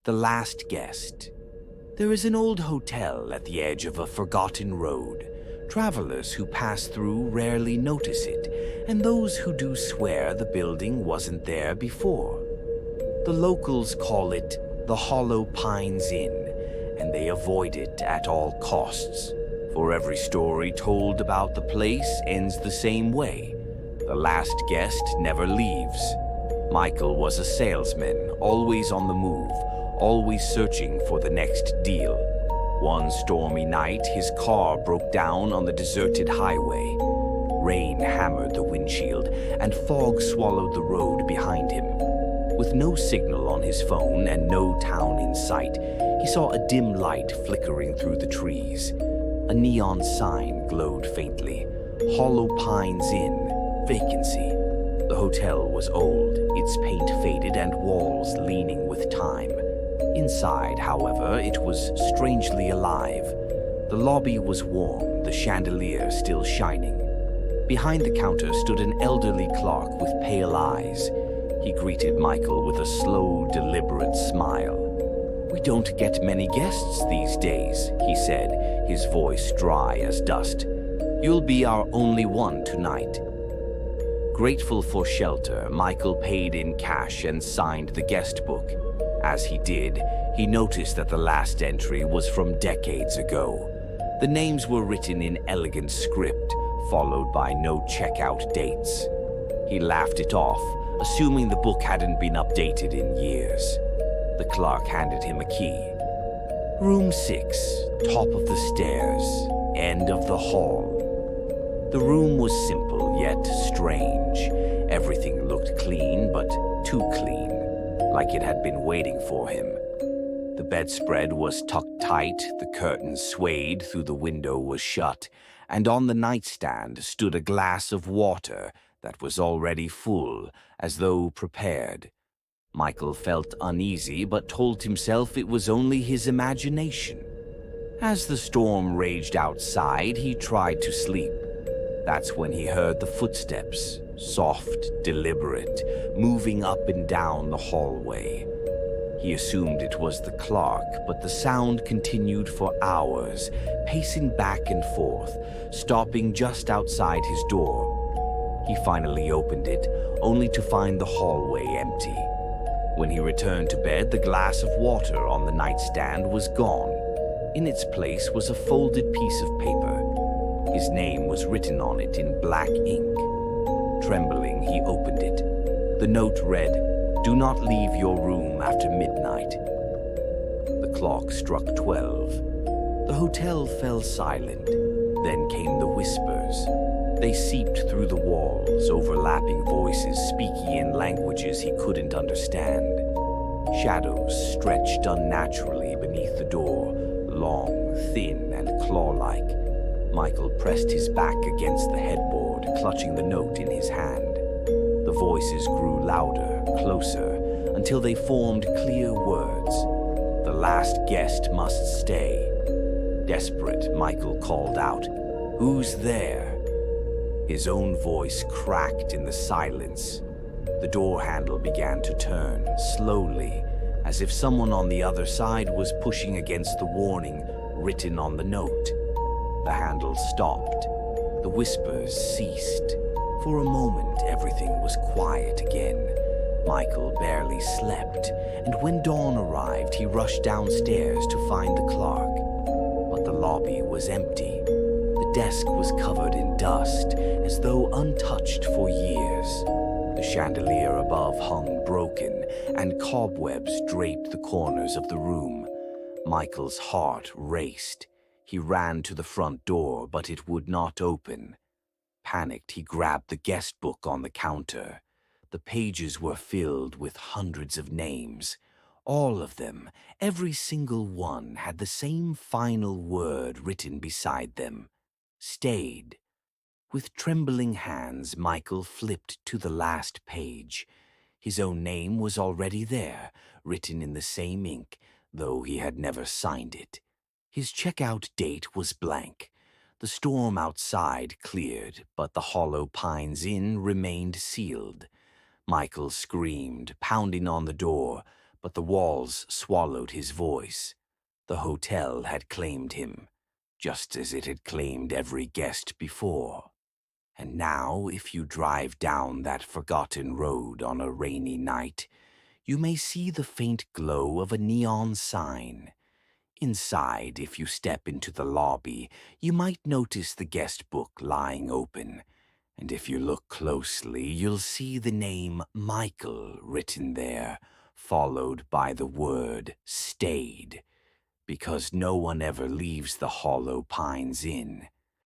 The Last Guest. There is an old hotel at the edge of a forgotten road. Travelers who pass through rarely notice it, and those who do swear the building wasn't there before. The locals call it the Hollow Pines Inn, and they avoid it at all costs. For every story told about the place ends the same way. The last guest never leaves. Michael was a salesman, always on the move, always searching for the next deal. One stormy night, his car broke down on the deserted highway. Rain hammered the windshield, and fog swallowed the road behind him. With no signal on his phone and no town in sight, he saw a dim light flickering through the trees. A neon sign glowed faintly. Hollow Pines Inn, vacancy. The hotel was old, its paint faded and walls leaning with time. Inside, however, it was strangely alive. The lobby was warm, the chandelier still shining. Behind the counter stood an elderly clerk with pale eyes. He greeted Michael with a slow, deliberate smile. "We don't get many guests these days," he said, his voice dry as dust. "You'll be our only one tonight." Grateful for shelter, Michael paid in cash and signed the guest book. As he did, he noticed that the last entry was from decades ago. The names were written in elegant script, followed by no checkout dates. He laughed it off, assuming the book hadn't been updated in years. The clerk handed him a key. "Room 6, top of the stairs, end of the hall." The room was simple yet strange. Everything looked clean, but too clean, like it had been waiting for him. The bedspread was tucked tight, the curtains swayed through the window was shut, and on the nightstand stood a glass of water that was already full, as though prepared. Michael felt uneasy, but told himself it was only his imagination. As the storm raged outside, he tried to sleep. That's when he heard the footsteps, soft, deliberate, moving up and down the hallway. He assumed it was the clerk, but the sound continued for hours, pacing back and forth, stopping just outside his door. He finally opened it, only to find the hallway empty. When he returned to bed, the glass of water on the nightstand was gone. In its place was a folded piece of paper. His name was written on it in black ink. Trembling, he opened it. The note read, "Do not leave your room after midnight." The clock struck 12. The hotel fell silent. Then came the whispers. They seeped through the walls, overlapping voices speaking in languages he couldn't understand. Shadows stretched unnaturally beneath the door, long, thin, and claw-like. Michael pressed his back against the headboard, clutching the note in his hand. The voices grew louder, closer, until they formed clear words. The last guest must stay. Desperate, Michael called out, "Who's there?" His own voice cracked in the silence. The door handle began to turn, slowly, as if someone on the other side was pushing against the warning written on the note. The handle stopped. The whispers ceased. For a moment, everything was quiet again. Michael barely slept, and when dawn arrived, he rushed downstairs to find the clerk. But the lobby was empty. The desk was covered in dust, as though untouched for years. The chandelier above hung broken, and cobwebs draped the corners of the room. Michael's heart raced. He ran to the front door, but it would not open. Panicked, he grabbed the guest book on the counter. The pages were filled with hundreds of names. All of them, every single one, had the same final word written beside them. Stayed. With trembling hands, Michael flipped to the last page. His own name was already there, written in the same ink, though he had never signed it. His checkout date was blank. The storm outside cleared, but the Hollow Pines Inn remained sealed. Michael screamed, pounding on the door, but the walls swallowed his voice. The hotel had claimed him, just as it had claimed every guest before. And now, if you drive down that forgotten road on a rainy night, you may see the faint glow of a neon sign. Inside, if you step into the lobby, you might notice the guest book lying open. And if you look closely, you'll see the name Michael written there, followed by the word stayed. Because no one ever leaves the Hollow Pines Inn.